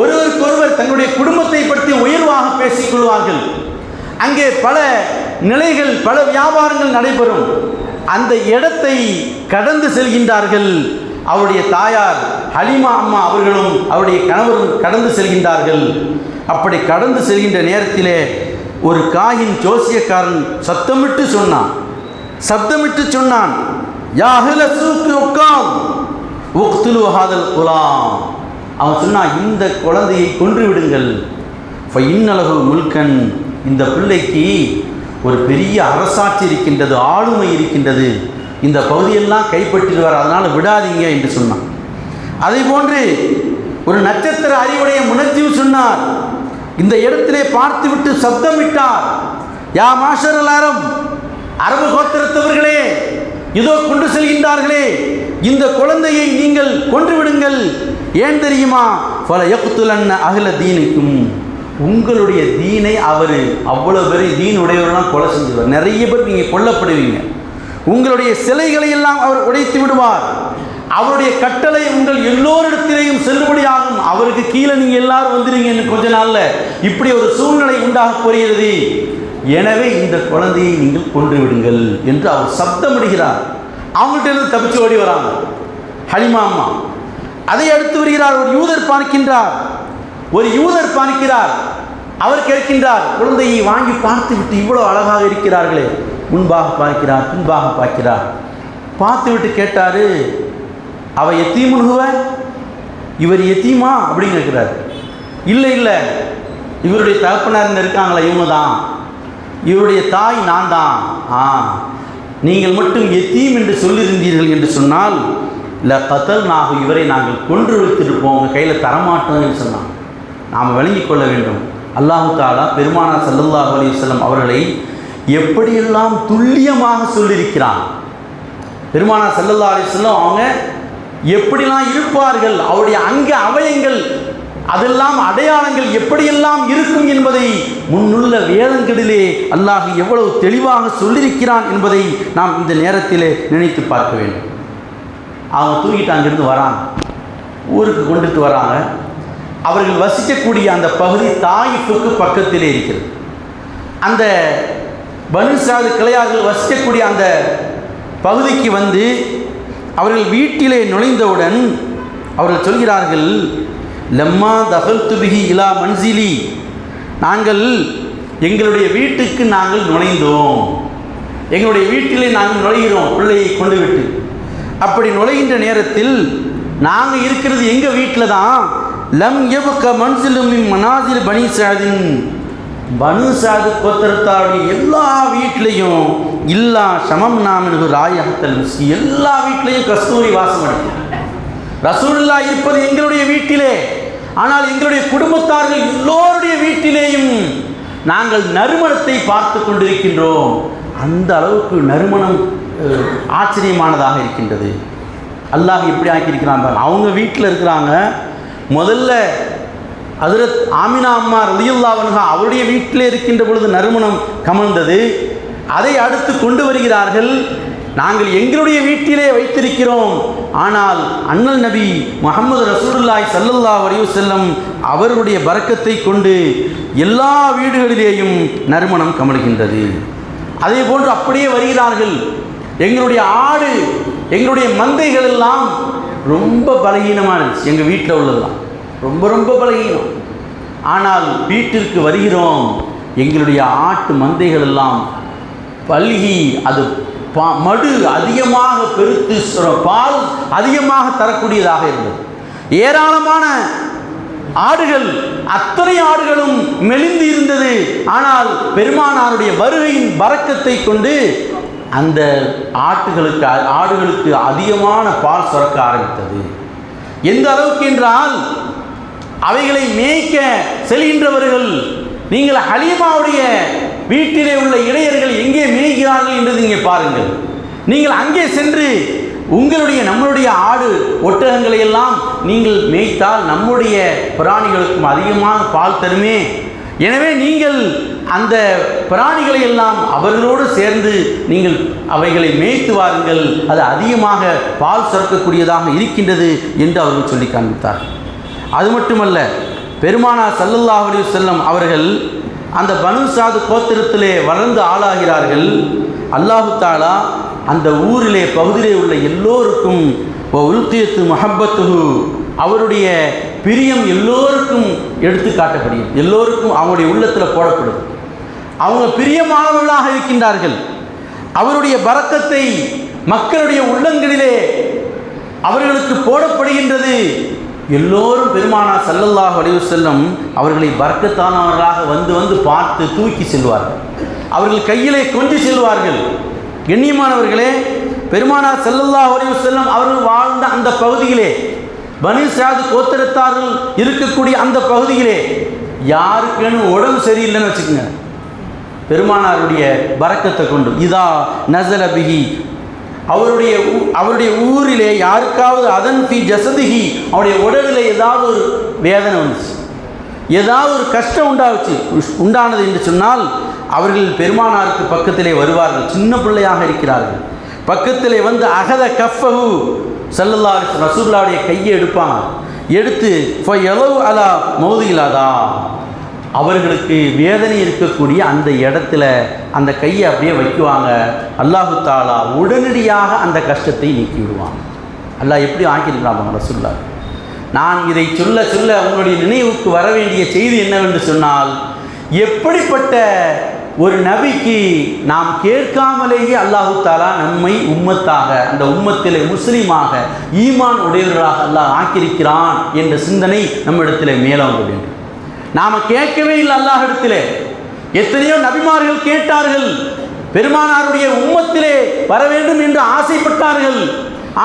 [SPEAKER 1] ஒருவருக்கொருவர் தங்களுடைய குடும்பத்தை பற்றி உயர்வாக பேசிக்கொள்வார்கள். அங்கே பல நிலைகள், பல வியாபாரங்கள் நடைபெறும். அந்த இடத்தை கடந்து செல்கின்றார்கள். அவருடைய தாயார் ஹலீமா அம்மா அவர்களும் அவருடைய கணவரும் கடந்து செல்கின்றார்கள். அப்படி கடந்து செல்கின்ற நேரத்திலே ஒரு காயின் ஜோசியக்காரன் சத்தமிட்டு சொன்னான், யா அஹ்ல சூக் உக்காம் உக்துலு ஹாதல் குலாம். அவன் சொன்னான், இந்த குழந்தையை கொன்று விடுங்கள், ஃபஇன்னலஹு முல்கன், இந்த பிள்ளைக்கு ஒரு பெரிய அரசாட்சி இருக்கின்றது, ஆளுமை இருக்கின்றது, இந்த பகுதியெல்லாம் கைப்பற்றிடுவார், அதனால் விடாதீங்க என்று சொன்னான். அதே போன்று ஒரு நட்சத்திர அறிவுடைய முனஜ்ஜிம் சொன்னார், இந்த இடத்திலே பார்த்துவிட்டு சப்தமிட்டார், யா மாஷரல் அரப், அரபு கோத்திரத்தவர்களே, இதோ கொண்டு செல்கின்றார்களே, இந்த குழந்தையை நீங்கள் கொன்று விடுங்கள். ஏன் தெரியுமா? ஃபல யக்துலன்ன அஹ்ல தீனிக்கும், உங்களுடைய தீனை அவர் அவ்வளோ பெரிய தீன் உடையவரெல்லாம் கொலை செஞ்சுருவார், நிறைய பேர் நீங்கள் கொல்லப்படுவீங்க, உங்களுடைய சிலைகளை எல்லாம் அவர் உடைத்து விடுவார், அவருடைய கட்டளை உங்கள் எல்லோரிடத்திலேயும் செல்லுபடியாகும், அவருக்கு கீழே நீங்கள் எல்லாரும் வந்துடுவீங்க கொஞ்ச நாளில், இப்படி ஒரு சூழ்நிலை உண்டாக போகிறது, எனவே இந்த குழந்தையை நீங்கள் கொன்று விடுங்கள் என்று அவர் சப்தமிடுகிறார். அவங்கள்ட்ட இருந்து தப்பிச்சு ஓடி வராங்க ஹலிமா அம்மா. அதை அடுத்து வருகிறார், ஒரு யூதர் பார்க்கிறார், அவர் கேட்கின்றார், குழந்தையை வாங்கி பார்த்து விட்டு இவ்வளோ அழகாக இருக்கிறார்களே, முன்பாக பார்க்கிறார், பின்பாக பார்க்கிறார், பார்த்து விட்டு கேட்டார், அவ எத்தீமுன்ஹுவ, இவர் எத்தீமா அப்படின்னு கேட்கிறார். இல்லை இவருடைய தகப்பனார் இருக்காங்களா, இவங்க தான், இவருடைய தாய் நான் தான். நீங்கள் மட்டும் எத்தீம் என்று சொல்லியிருந்தீர்கள் என்று சொன்னால் இல்லை கத்தல் நாகு, இவரை நாங்கள் கொன்று வைத்திருப்போம், உங்கள் கையில் தரமாட்டோம் என்று சொன்னான். நாம் விளங்கிக் கொள்ள வேண்டும், அல்லாஹு தஆலா பெருமானார் ஸல்லல்லாஹு அலைஹி வஸல்லம் அவர்களை எப்படியெல்லாம் துல்லியமாக சொல்லியிருக்கிறான். பெருமானார் ஸல்லல்லாஹு அலைஹி வஸல்லம் அவங்க எப்படிலாம் இருப்பார்கள், அவருடைய அங்க அவயங்கள் அதெல்லாம் அடையாளங்கள் எப்படியெல்லாம் இருக்கும் என்பதை முன்னுள்ள வேதங்களிலே அல்லாஹ் எவ்வளவு தெளிவாக சொல்லியிருக்கிறான் என்பதை நாம் இந்த நேரத்திலே நினைத்து பார்க்க வேண்டும். அவங்க தூக்கிட்டு அங்கிருந்து வராங்க, ஊருக்கு கொண்டுட்டு வராங்க. அவர்கள் வசிக்கக்கூடிய அந்த பகுதி தாயிஃபுக்கு பக்கத்திலே இருக்கிறது. அந்த பனு சாது கிளையார்கள் வசிக்கக்கூடிய அந்த பகுதிக்கு வந்து அவர்கள் வீட்டிலே நுழைந்தவுடன் அவர்கள் சொல்கிறார்கள், லம்மா தகல்து பிஹி இலா மன்சிலி, நாங்கள் எங்களுடைய வீட்டுக்கு நாங்கள் நுழைந்தோம், எங்களுடைய வீட்டிலே நாங்கள் நுழைகிறோம் பிள்ளையை கொண்டு விட்டு. அப்படி நுழைகின்ற நேரத்தில் நாங்கள் இருக்கிறது எங்கள் வீட்டில் தான். லம் எபுக்க மன்சிலும் மனாசில் பனி சாதின், பனு சாது கோத்திரத்தாருடைய எல்லா வீட்லேயும் இல்லா சமம் நாமின் ராயஹத்தல் மிஸ்கி, எல்லா வீட்லேயும் கஸ்தூரி வாசம் அடிக்கும். ரசூலுல்லாஹ் இருப்பது எங்களுடைய வீட்டிலே, ஆனால் எங்களுடைய குடும்பத்தார்கள் எல்லோருடைய வீட்டிலேயும் நாங்கள் நறுமணத்தை பார்த்து கொண்டிருக்கின்றோம். அந்த அளவுக்கு நறுமணம் ஆச்சரியமானதாக இருக்கின்றது. அல்லாஹ் எப்படி ஆக்கியிருக்கிறாங்க. அவங்க வீட்டில் இருக்கிறாங்க. முதல்ல ஹஜ்ரத் ஆமினா அம்மா ரலியல்லாஹு அன்ஹா அவருடைய வீட்டிலே இருக்கின்ற பொழுது நறுமணம் கமழ்ந்தது. அதை அடுத்து கொண்டு வருகிறார்கள். நாங்கள் எங்களுடைய வீட்டிலே வைத்திருக்கிறோம், ஆனால் அண்ணல் நபி முஹம்மது ரசூலுல்லாஹி ஸல்லல்லாஹு அலைஹி வஸல்லம் அவருடைய பரக்கத்தை கொண்டு எல்லா வீடுகளிலேயும் நறுமணம் கமழ்கின்றது. அதே போன்று அப்படியே வருகிறார்கள். எங்களுடைய ஆடு, எங்களுடைய மந்தைகள் எல்லாம் ரொம்ப பலகீனமானது, எங்கள் வீட்டில் உள்ளதெல்லாம் ரொம்ப ரொம்ப பலகீனம். ஆனால் வீட்டிற்கு வருகிறோம், எங்களுடைய ஆட்டு மந்தைகள் எல்லாம் பல்கி அது மடு அதிகமாக பெருத்து பால் அதிகமாக தரக்கூடியதாக இருந்தது. ஏராளமான ஆடுகள், அத்தனை ஆடுகளும் மெலிந்து இருந்தது. ஆனால் பெருமானாருடைய வருகையின் பரக்கத்தை கொண்டு அந்த ஆடுகளுக்கு அதிகமான பால் சுரக்க ஆரம்பித்தது. எந்த அளவுக்கு என்றால் அவைகளை மேய்க்க செல்கின்றவர்கள், நீங்கள் ஹலீமாவுடைய வீட்டிலே உள்ள இடையர்கள் எங்கே மேய்கிறார்கள் என்று நீங்கள் பாருங்கள். நீங்கள் அங்கே சென்று நம்மளுடைய ஆடு ஒட்டகங்களை எல்லாம் நீங்கள் மேய்த்தால் நம்முடைய பிராணிகளுக்கும் அதிகமாக பால் தருமே. எனவே நீங்கள் அந்த பிராணிகளை எல்லாம் அவர்களோடு சேர்ந்து நீங்கள் அவைகளை மேய்த்து வாருங்கள், அது அதிகமாக பால் சுரக்கக்கூடியதாக இருக்கின்றது என்று அவர்கள் சொல்லி காண்பித்தார். அது மட்டுமல்ல, பெருமானார் ஸல்லல்லாஹு அலைஹி வஸல்லம் அவர்கள் அந்த பனு சாது கோத்திரத்திலே வளர்ந்து ஆளாகிறார்கள். அல்லாஹு தஆலா அந்த ஊரிலே பகுதியிலே உள்ள எல்லோருக்கும் உல்கியத்து முஹப்பத்துஹு, அவருடைய பிரியம் எல்லோருக்கும் எடுத்து காட்டப்படுகிறது. எல்லோருக்கும் அவங்களுடைய உள்ளத்தில் போடப்படுது. அவங்க பிரியமானவர்களாக இருக்கின்றார்கள். அவருடைய பரக்கத்தை மக்களுடைய உள்ளங்களிலே அவர்களுக்கு போடப்படுகின்றது. எல்லோரும் பெருமானார் ஸல்லல்லாஹு அலைஹி வஸல்லம் அவர்களை பரக்கத்தானவர்களாக வந்து பார்த்து தூக்கி செல்வார்கள். அவர்கள் கையிலே கொண்டு செல்வார்கள். கண்ணியமானவர்களே, பெருமானார் ஸல்லல்லாஹு அலைஹி வஸல்லம் அவர்கள் வாழ்ந்த அந்த பகுதியிலே, பனு சாது கோத்திரத்தார்கள் இருக்கக்கூடிய அந்த பகுதியிலே யாருக்கேனும் உடம்பு சரியில்லைன்னு வச்சுக்கோங்க, பெருமானாருடைய பரக்கத்தை கொண்டு இதா நஸல பிஹி, அவருடைய ஊரிலே யாருக்காவது அதன் ஃபி ஜஸதிஹி, அவருடைய உடலில் ஏதாவது ஒரு வேதனை வந்துச்சு, ஏதாவது ஒரு கஷ்டம் உண்டானது என்று சொன்னால் அவர்கள் பெருமானாருக்கு பக்கத்திலே வருவார்கள். சின்ன பிள்ளையாக இருக்கிறார்கள். பக்கத்திலே வந்து அகத கஃபஹு ஸல்லல்லாஹு அலைஹி வஸல்லம் ரசூலுல்லாஹ்வுடைய கையை எடுப்பாங்க. எடுத்து ஃபயலவு அலா மௌதிலதா, அவர்களுக்கு வேதனை இருக்கக்கூடிய அந்த இடத்துல அந்த கையை அப்படியே வைக்குவாங்க. அல்லாஹு தஆலா உடனடியாக அந்த கஷ்டத்தை நீக்கி விடுவாங்க. அல்லாஹ் எப்படி ஆக்கியிருக்கிறாங்க ரசூலுல்லாஹ். நான் இதை சொல்ல சொல்ல உங்களுடைய நினைவுக்கு வர வேண்டிய செய்தி என்னவென்று சொன்னால், எப்படிப்பட்ட ஒரு நபிக்கு நாம் கேட்காமலேயே அல்லாஹு தஆலா நம்மை உம்மத்தாக, அந்த உம்மத்திலே முஸ்லீமாக ஈமான் உடையவர்களாக அல்லாஹ் ஆக்கியிருக்கிறான் என்ற சிந்தனை நம்மிடத்தில் மேலோங்க வேண்டும். நாம் கேட்கவே இல்லை அல்லாஹ் இடத்திலே. எத்தனையோ நபிமார்கள் கேட்டார்கள், பெருமானாருடைய உம்மத்திலே வர வேண்டும் என்று ஆசைப்பட்டார்கள்.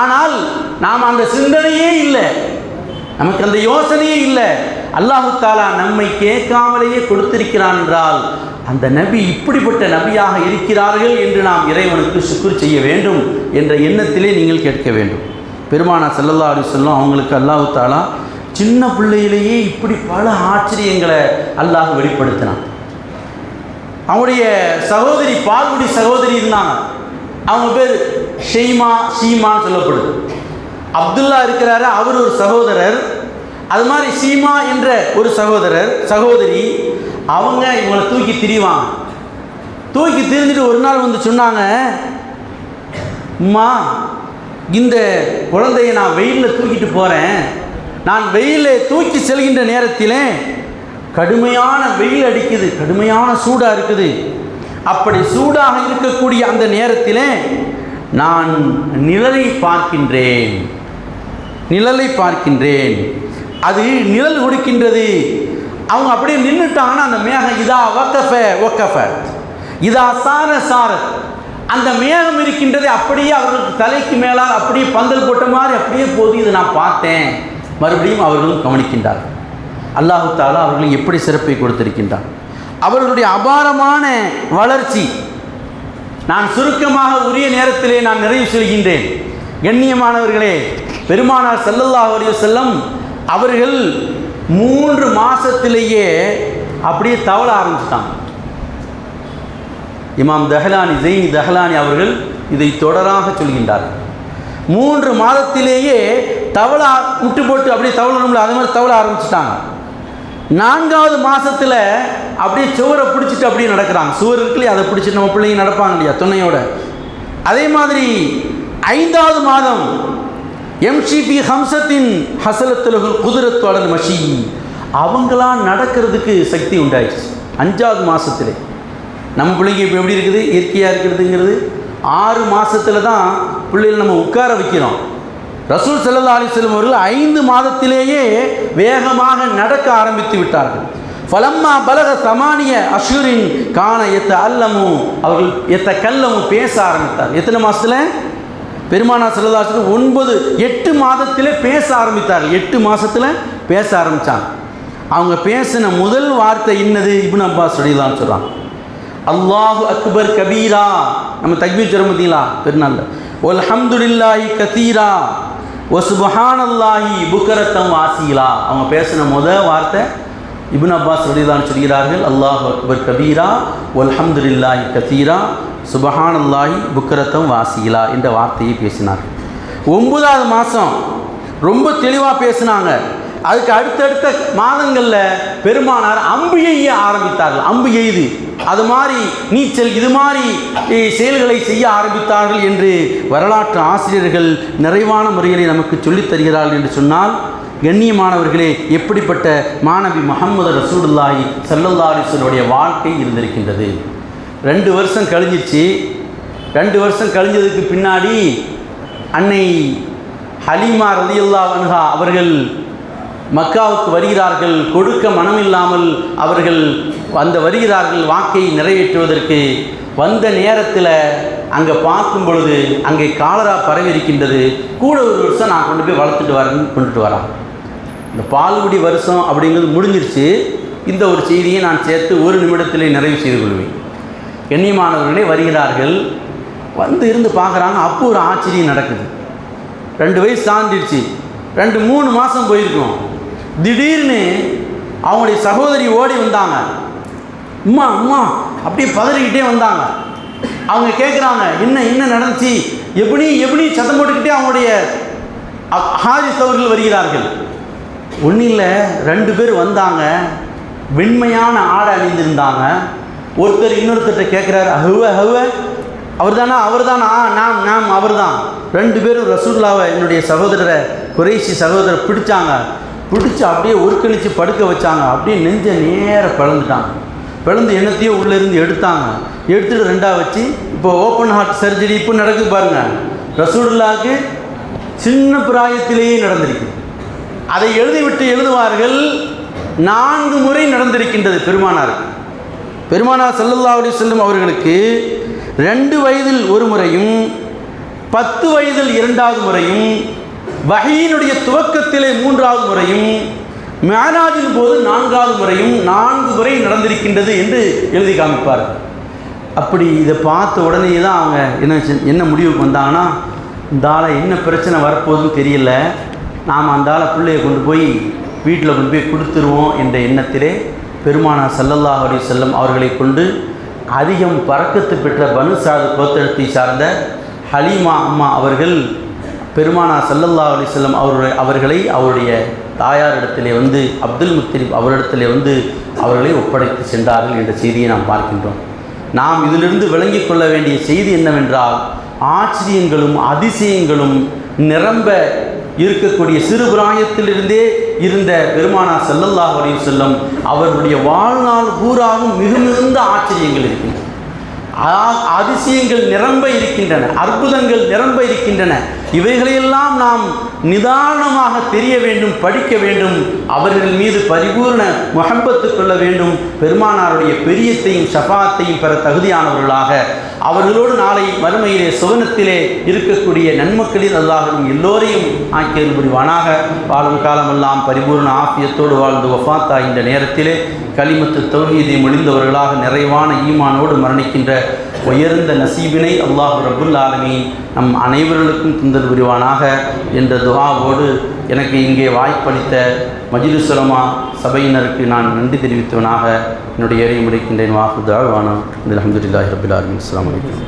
[SPEAKER 1] ஆனால் நாம் அந்த சிந்தனையே இல்லை, நமக்கு அந்த யோசனையே இல்லை. அல்லாஹு தஆலா நம்மை கேட்காமலேயே கொடுத்திருக்கிறான் என்றால் அந்த நபி இப்படிப்பட்ட நபியாக இருக்கிறார்கள் என்று நாம் இறைவனுக்கு ஷுக்ர் செய்ய வேண்டும் என்ற எண்ணத்திலே நீங்கள் கேட்க வேண்டும். பெருமானார் ஸல்லல்லாஹு அலைஹி வஸல்லம் அவங்களுக்கு அல்லாஹு தஆலா சின்ன பிள்ளையிலேயே இப்படி பல ஆச்சரியங்களை அல்லாஹ் வெளிப்படுத்தினான். அவங்களுடைய சகோதரி, பால்குடி சகோதரி இருந்தாங்க. அவங்க பேர் சீமான்னு சொல்லப்படுது. அப்துல்லா இருக்கிறாரு, அவர் ஒரு சகோதரர். அது மாதிரி சீமா என்ற ஒரு சகோதரி, அவங்க இவங்களை தூக்கி திரிவாங்க. தூக்கி திரிஞ்சிட்டு ஒரு நாள் வந்து சொன்னாங்க, அம்மா, இந்த குழந்தையை நான் வெயிலில் தூக்கிட்டு போகிறேன். நான் வெயிலில் தூக்கி செல்கின்ற நேரத்தில் கடுமையான வெயில் அடிக்குது, கடுமையான சூடாக இருக்குது. அப்படி சூடாக இருக்கக்கூடிய அந்த நேரத்தில் நான் நிழலை பார்க்கின்றேன். அது நிழல் கொடுக்கின்றது. அவங்க அப்படியே நின்றுட்டாங்கன்னா அந்த மேகம் இதா ஒக்கஃப இதா சார அந்த மேகம் இருக்கின்றது. அப்படியே அவர்களுக்கு தலைக்கு மேலாக அப்படியே பந்தல் போட்ட மாதிரி அப்படியே போது. இதை நான் பார்த்தேன். மறுபடியும் அவர்களும் கவனிக்கின்றார்கள். அல்லாஹு தஆலா அவர்களுக்கு எப்படி சிறப்பை கொடுத்திருக்கின்றார். அவர்களுடைய அபாரமான வளர்ச்சி. நான் சுருக்கமாக உரிய நேரத்திலே நான் நிறைவு செய்கின்றேன். கண்ணியமானவர்களே, பெருமானார் ஸல்லல்லாஹு அலைஹி வஸல்லம் அவர்கள் 3 மாதத்திலேயே அப்படியே தவள ஆரம்பிச்சிட்டாங்க. இமாம் ஜெய்னி தஹலானி அவர்கள் இதை தொடராக சொல்கின்றார்கள். 3 மாதத்திலேயே தவள முட்டு போட்டு அப்படியே தவளணும்ல, அது மாதிரி தவள ஆரம்பிச்சிட்டாங்க. 4வது மாதத்தில் அப்படியே சுவரை பிடிச்சிட்டு அப்படியே நடக்கிறாங்க. சுவர் இருக்குல்லையே, அதை பிடிச்சிட்டு நம்ம பிள்ளைங்க நடப்பாங்க இல்லையா துணையோட. அதே மாதிரி 5வது மாதம் எம்ஷிபி ஹம்சத்தின் ஹசலத்துலகுல் குதிரத்தோடல் மஷி, அவங்களாம் நடக்கிறதுக்கு சக்தி உண்டாயிடுச்சு 5வது மாதத்திலே. நம்ம பிள்ளைங்க இப்போ எப்படி இருக்குது, இயற்கையாக இருக்கிறதுங்கிறது 6 மாதத்தில் தான் பிள்ளைகள் நம்ம உட்கார வைக்கிறோம். ரசூல் ஸல்லல்லாஹு அலைஹி வஸல்லம் அவர்கள் 5 மாதத்திலேயே வேகமாக நடக்க ஆரம்பித்து விட்டார்கள். ஃபலம்மா பலக 8 அஷ்ஹுரின் கான யத்தஅல்லமு, அவர்கள் யத்தகல்லமு, பேச ஆரம்பித்தார். எத்தனை மாதத்தில்? பெருமானார் ஸல்லல்லாஹு அலைஹி வஸல்லம் 8 மாதத்திலே பேச ஆரம்பித்தார்கள். 8 மாதத்தில் பேச ஆரம்பித்தாங்க. அவங்க பேசின முதல் வார்த்தை இன்னது? இப்னு அப்பாஸ் ரலியல்லாஹு சொல்கிறாங்க, அல்லாஹு அக்பர் கபீரா. நம்ம தக்பீர் சொல்ல பார்த்தீங்களா பெருநாளில்? வல்ஹம்துலில்லாஹி கதீரா வ சுப்ஹானல்லாஹி புக்ரத்தம் வாசீலா. அவங்க பேசின முதல் வார்த்தை இப்னு அப்பாஸ் ரலியல்லாஹு சொல்கிறார்கள், அல்லாஹு அக்பர் கபீரா வல்ஹம்துலில்லாஹி கதீரா சுப்ஹானல்லாஹி புக்ரத்தம் வாசீலா என்ற வார்த்தையை பேசினார். 9வது மாதம் ரொம்ப தெளிவாக பேசினாங்க. அதுக்கு அடுத்தடுத்த மாதங்களில் பெருமானார் அம்பு எய்ய ஆரம்பித்தார்கள். அம்பு எய்து அது மாதிரி நீச்சல் இது மாதிரி செயல்களை செய்ய ஆரம்பித்தார்கள் என்று வரலாற்று ஆசிரியர்கள் நிறைவான முறையில் நமக்கு சொல்லித் தருகிறார்கள் என்று சொன்னால், கண்ணியமானவர்களே, எப்படிப்பட்ட மாணவி முஹம்மது ரசூலுல்லாஹி ஸல்லல்லாஹு அலைஹி வஸல்லம் வாழ்க்கை இருந்திருக்கின்றது. 2 வருஷம் கழிஞ்சிச்சு. 2 வருஷம் கழிஞ்சதுக்கு பின்னாடி அன்னை ஹலீமா ரலியல்லாஹு அன்ஹா அவர்கள் மக்காவுக்கு வருகிறார்கள். கொடுக்க மனமில்லாமல் அவர்கள் வருகிறார்கள் வாக்கை நிறைவேற்றுவதற்கு. வந்த நேரத்தில் அங்கே பார்க்கும் பொழுது அங்கே காலரா பரவி இருக்கின்றது. கூட 1 வருஷம் நான் கொண்டு போய் கொண்டுட்டு வரேன். இந்த பால்குடி வருஷம் அப்படிங்கிறது முடிஞ்சிருச்சு. இந்த ஒரு செய்தியை நான் சேர்த்து 1 நிமிடத்திலே நிறைவு செய்து கொள்வேன். கண்ணியமானவர்களே, வருகிறார்கள். இருந்து பார்க்குறாங்க. அப்போ ஒரு ஆச்சரியம் நடக்குது. 2 வயசு தாண்டிடுச்சு. 2-3 மாதம் போயிருக்கோம். திடீர்னு அவங்களுடைய சகோதரி ஓடி வந்தாங்க. அம்மா அம்மா அப்படியே பதறிக்கிட்டே வந்தாங்க. அவங்க கேட்குறாங்க, என்ன நடந்துச்சு, எப்படி சத்தம் போட்டுக்கிட்டே அவங்களுடைய ஹாரிஸ் அவர்கள் வருகிறார்கள். ஒன்றும் இல்லை, 2 பேர் வந்தாங்க. வெண்மையான ஆடை அணிந்திருந்தாங்க. ஒருத்தர் இன்னொருத்தர்கிட்ட கேட்குறாரு, ஹவ அவர் தானா? நாம் அவர் தான். 2 பேரும் ரசூலுல்லாவை, என்னுடைய சகோதரரை, குறைஷி சகோதரரை பிடிச்சி அப்படியே ஒருக்கணிச்சு படுக்க வச்சாங்க. அப்படியே நெஞ்ச நேர பிளந்துட்டாங்க. பிளந்து என்னத்தையோ உள்ளேருந்து எடுத்துட்டு 2ஆக வச்சு இப்போ ஓப்பன் ஹார்ட் சர்ஜரி இப்போ நடக்குது பாருங்கள். ரசூலுல்லாவுக்கு சின்ன பிராயத்திலேயே நடந்திருக்கு. அதை எழுதுவார்கள். 4 முறை நடந்திருக்கின்றது பெருமானார் ஸல்லல்லாஹு அலைஹி வஸல்லம் அவர்களுக்கு 2 வயதில் 1 முறையும் 10 வயதில் 2வது முறையும் வஹீனுடைய துவக்கத்திலே 3வது முறையும் மிஅராஜின் போது 4வது முறையும் 4 முறை நடந்திருக்கின்றது என்று எழுதி காமிப்பார்கள். அப்படி இதை பார்த்த உடனே தான் அவங்க என்ன முடிவுக்கு வந்தாங்கன்னா, இந்த ஆளை என்ன பிரச்சனை வரப்போகுதுன்னு தெரியல, நாம் அந்த ஆளை பிள்ளையை கொண்டு போய் வீட்டில் கொண்டு போய் கொடுத்துருவோம் என்ற எண்ணத்திலே பெருமானார் ஸல்லல்லாஹு அலைஹி வஸல்லம் அவர்களை கொண்டு அதிகம் பரக்கத்து பெற்ற பனு சாத் கோத்திரத்தை சார்ந்த ஹலீமா அம்மா அவர்கள் பெருமானார் ஸல்லல்லாஹு அலைஹி வஸல்லம் அவர்களை அவருடைய தாயாரிடத்திலே வந்து அப்துல் முத்தலிப் அவரிடத்திலே வந்து அவர்களை ஒப்படைத்து சென்றார்கள் என்ற செய்தியை நாம் பார்க்கின்றோம். நாம் இதிலிருந்து விளங்கிக் கொள்ள வேண்டிய செய்தி என்னவென்றால், ஆச்சரியங்களும் அதிசயங்களும் நிரம்ப இருக்கக்கூடிய சிறு பிராயத்திலிருந்தே இருந்த பெருமானார் ஸல்லல்லாஹு அலைஹி வஸல்லம் அவர்களுடைய வாழ்நாள் பூராவும் மிகுந்த ஆச்சரியங்கள் இருக்கின்றன, அதிசயங்கள் நிரம்ப இருக்கின்றன, அற்புதங்கள் நிரம்ப இருக்கின்றன. இவைகளையெல்லாம் நாம் நிதானமாக தெரிய வேண்டும், படிக்க வேண்டும், அவர்கள் மீது பரிபூர்ண முஹப்பத்து கொள்ள வேண்டும். பெருமானாருடைய பெரியத்தையும் ஷஃபாத்தையும் பெற தகுதியானவர்களாக அவர்களோடு நாளை மறுமையிலே சுவனத்திலே இருக்கக்கூடிய நன்மக்களில் அல்லாஹ்வும் எல்லோரையும் ஆக்கியல் புரிவானாக. வாழும் காலமெல்லாம் பரிபூர்ண ஆஃபியத்தோடு வாழ்ந்து வஃபாத்தா இந்த நேரத்திலே கலிமத்து தௌஹீதை முடிந்தவர்களாக நிறைவான ஈமானோடு மரணிக்கின்ற உயர்ந்த நசீபினை அல்லாஹ் ரப்புல் ஆலமீன் நம் அனைவர்களுக்கும் தந்தல் புரிவானாக என்ற துஆவோடு எனக்கு இங்கே வாய்ப்பளித்த மஜ்லிஸ் உலமா சபையினருக்கு நான் நன்றி தெரிவித்தவனாக என்னுடைய ஏறை முடிக்கின்றேன். வாஹு தஅவானா அல்ஹம்துலில்லாஹி ரப்பில் ஆலமீன். அஸ்ஸலாமு அலைக்கும்.